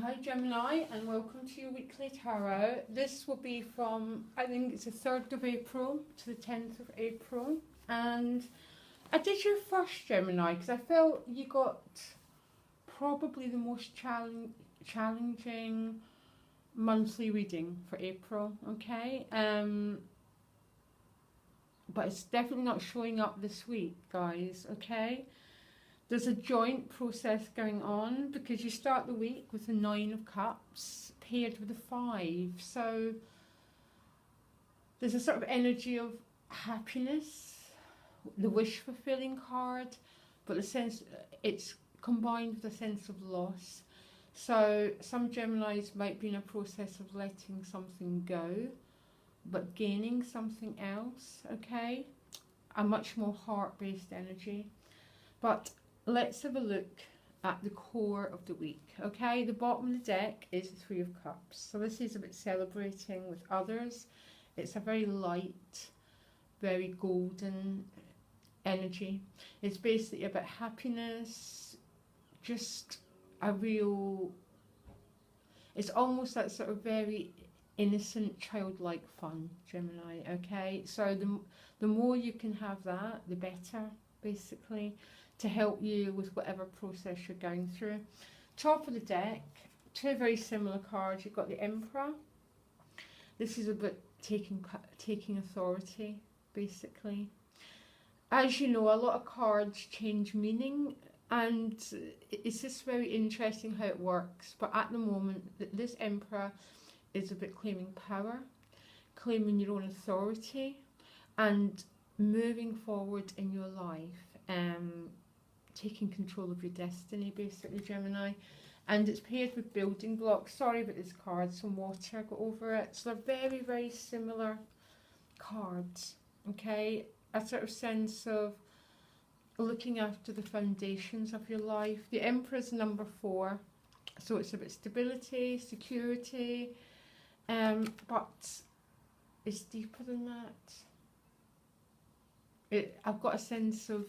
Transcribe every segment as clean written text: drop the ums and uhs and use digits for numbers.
Hi Gemini, and welcome to your weekly tarot. This will be from, I think it's the 3rd of April to the 10th of April. And I did your first Gemini because I felt you got probably the most challenging monthly reading for April, okay? But it's definitely not showing up this week, guys, okay? There's a joint process going on because you start the week with the 9 of Cups paired with the 5. So there's a sort of energy of happiness, the wish fulfilling card, but the sense it's combined with a sense of loss. So some Geminis might be in a process of letting something go, but gaining something else, okay? A much more heart-based energy. But let's have a look at the core of the week, okay? The bottom of the deck is the 3 of Cups. So this is about celebrating with others. It's a very light, very golden energy. It's basically about happiness, just a real, it's almost that sort of very innocent, childlike fun, Gemini, okay? So the more you can have that, the better, basically, to help you with whatever process you're going through. Top of the deck, 2 very similar cards. You've got the Emperor. This is about taking authority, basically. As you know, a lot of cards change meaning, and it's just very interesting how it works. But at the moment, this Emperor is about claiming power, claiming your own authority, and moving forward in your life. Taking control of your destiny, basically, Gemini. And it's paired with building blocks. Sorry about this card, some water got over it. So they're very, very similar cards, okay? A sort of sense of looking after the foundations of your life. The Emperor's number 4, so it's about stability, security, but it's deeper than that. I've got a sense of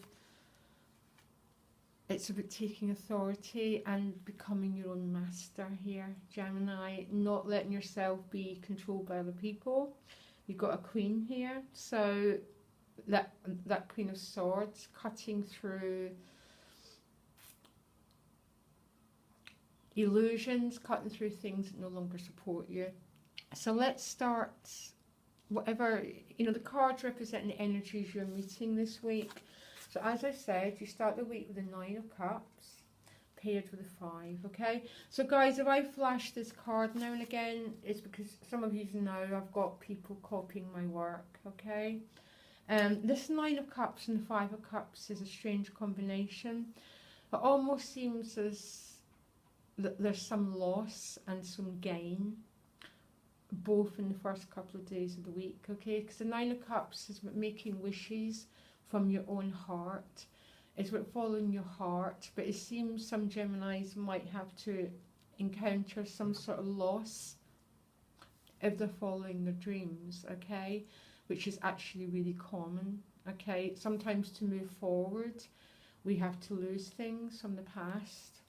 it's about taking authority and becoming your own master here, Gemini. Not letting yourself be controlled by other people. You've got a Queen here, so that Queen of Swords cutting through illusions, cutting through things that no longer support you. So let's start. Whatever, you know, the cards representing the energies you're meeting this week. So as I said, you start the week with the 9 of Cups, paired with the 5, okay? So guys, if I flash this card now and again, it's because some of you know I've got people copying my work, okay? This 9 of Cups and the 5 of Cups is a strange combination. It almost seems as that there's some loss and some gain, both in the first couple of days of the week, okay? Because the 9 of Cups is about making wishes from your own heart. It's about following your heart, but it seems some Geminis might have to encounter some sort of loss if they're following their dreams, okay? Which is actually really common, okay? Sometimes to move forward, we have to lose things from the past,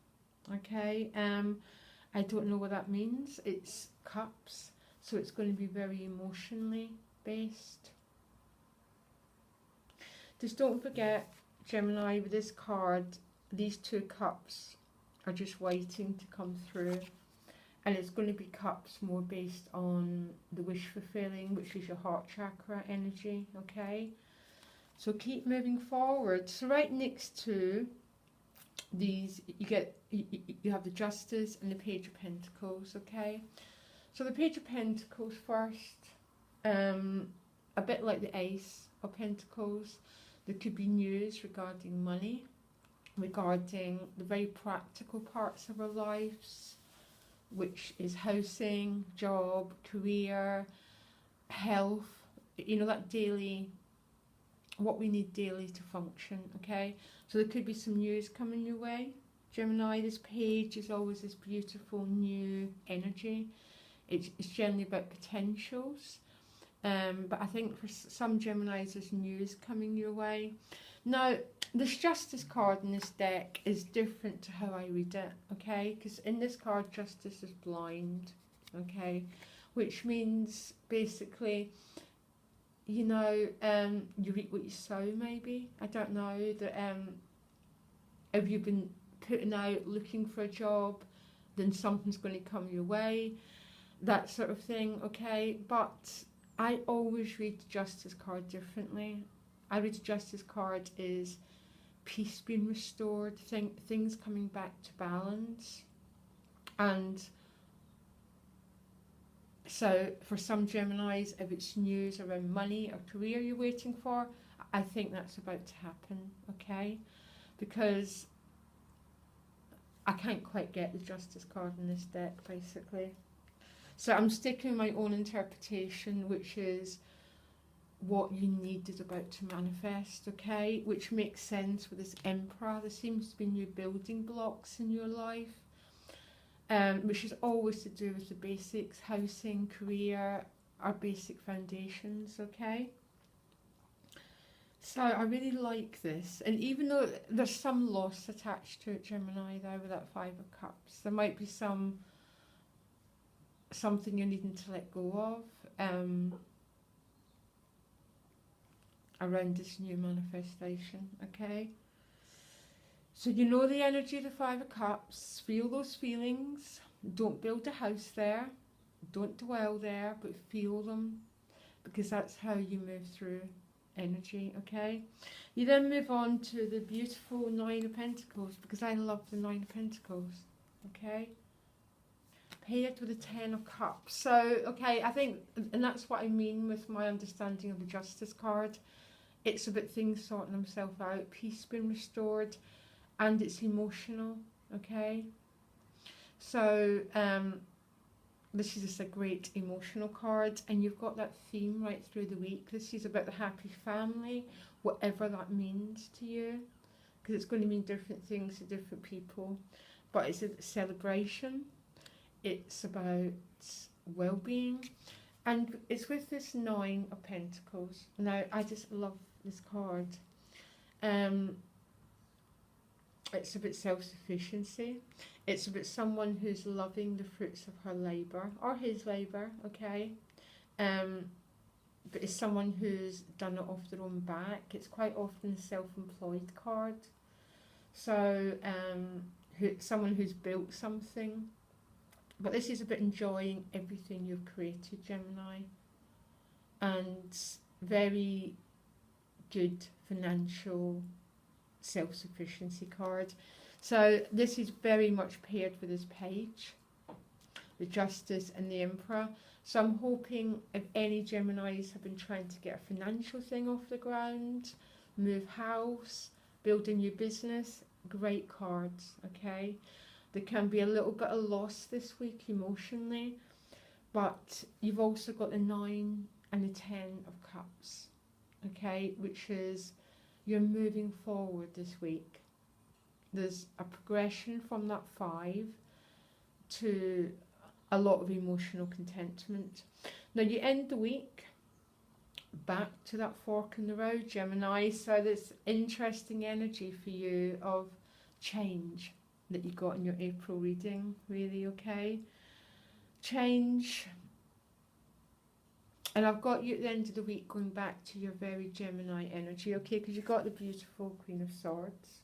okay? I don't know what that means. It's Cups, so it's going to be very emotionally based. Just don't forget, Gemini, with this card, these 2 cups are just waiting to come through. And it's going to be cups more based on the wish fulfilling, which is your heart chakra energy, okay? So keep moving forward. So right next to these, you have the Justice and the Page of Pentacles, okay? So the Page of Pentacles first, a bit like the Ace of Pentacles. There could be news regarding money, regarding the very practical parts of our lives, which is housing, job, career, health, you know, that daily, what we need daily to function, okay? So there could be some news coming your way. Gemini, this page is always this beautiful new energy. It's generally about potentials. But I think for some Geminis there's news coming your way. Now, this Justice card in this deck is different to how I read it, okay? Because in this card, Justice is blind, okay? Which means, basically, you know, you reap what you sow, maybe. I don't know. That if you've been putting out looking for a job, then something's going to come your way, that sort of thing, okay? But I always read the Justice card differently. I read the Justice card is peace being restored, things coming back to balance. And so for some Geminis, if it's news around money or career you're waiting for, I think that's about to happen, okay? Because I can't quite get the Justice card in this deck, basically. So I'm sticking with my own interpretation, which is what you need is about to manifest, okay? Which makes sense with this Emperor. There seems to be new building blocks in your life, which is always to do with the basics, housing, career, our basic foundations, okay? So I really like this, and even though there's some loss attached to it, Gemini, there with that Five of Cups, there might be something you're needing to let go of around this new manifestation, okay? So you know the energy of the Five of Cups, feel those feelings, don't build a house there, don't dwell there, but feel them, because that's how you move through energy, okay? You then move on to the beautiful Nine of Pentacles, because I love the Nine of Pentacles, okay? Paired with the Ten of Cups. So, okay, I think, and that's what I mean with my understanding of the Justice card. It's about things sorting themselves out, peace being restored, and it's emotional, okay? So, this is just a great emotional card, and you've got that theme right through the week. This is about the happy family, whatever that means to you, because it's going to mean different things to different people. But it's a celebration, it's about well-being, and it's with this Nine of Pentacles. Now, I just love this card. It's about self-sufficiency. It's about someone who's loving the fruits of her labour, or his labour, okay? But it's someone who's done it off their own back. It's quite often a self-employed card. So, someone who's built something. But this is about enjoying everything you've created, Gemini. And very good financial self-sufficiency card. So this is very much paired with this page, the Justice and the Emperor. So I'm hoping if any Geminis have been trying to get a financial thing off the ground, move house, build a new business, great cards, okay? There can be a little bit of loss this week emotionally, but you've also got the 9 and the 10 of Cups, okay? Which is you're moving forward this week. There's a progression from that 5 to a lot of emotional contentment. Now you end the week back to that fork in the road, Gemini. So there's interesting energy for you of change that you got in your April reading, really, okay? Change. And I've got you at the end of the week going back to your very Gemini energy, okay? Because you've got the beautiful Queen of Swords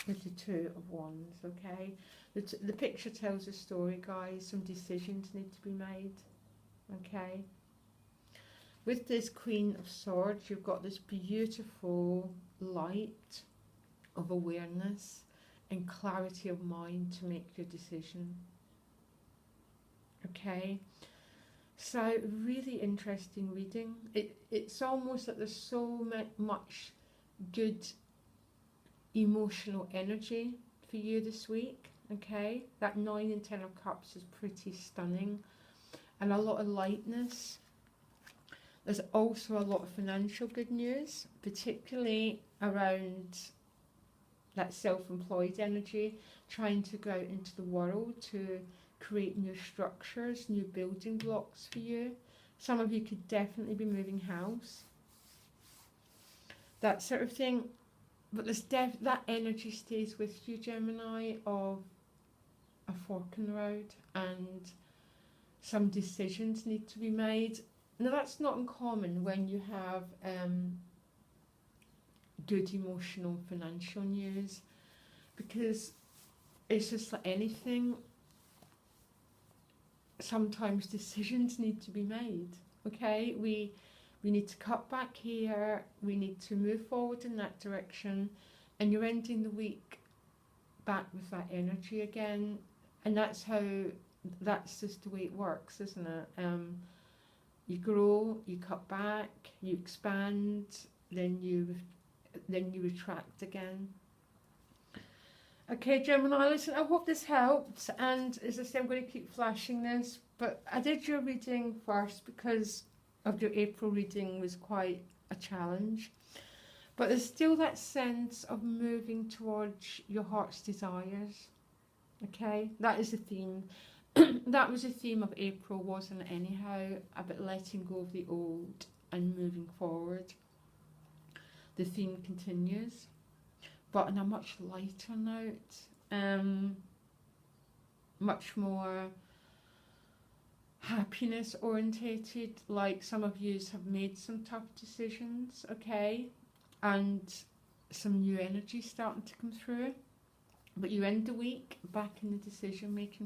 with the Two of Wands, okay? The picture tells a story, guys. Some decisions need to be made, okay? With this Queen of Swords, you've got this beautiful light of awareness and clarity of mind to make your decision, okay? So really interesting reading. It's almost like there's so much good emotional energy for you this week, okay? That 9 and 10 of Cups is pretty stunning, and a lot of lightness. There's also a lot of financial good news, particularly around that self-employed energy, trying to go out into the world to create new structures, new building blocks for you. Some of you could definitely be moving house. that sort of thing. But there's that energy stays with you, Gemini, of a fork in the road, and some decisions need to be made. Now that's not uncommon when you have good emotional financial news, because it's just like anything. Sometimes decisions need to be made. Okay, we need to cut back here. We need to move forward in that direction, and you're ending the week back with that energy again. And that's just the way it works, isn't it? You grow, you cut back, you expand, then you retract again. Okay, Gemini, listen, I hope this helped. And as I say, I'm going to keep flashing this, but I did your reading first because of your April reading was quite a challenge. But there's still that sense of moving towards your heart's desires. Okay, that is the theme. That was the theme of April, wasn't it, anyhow? About letting go of the old and moving forward. The theme continues, but on a much lighter note, much more happiness orientated. Like, some of you have made some tough decisions, okay, and some new energy starting to come through, but you end the week back in the decision making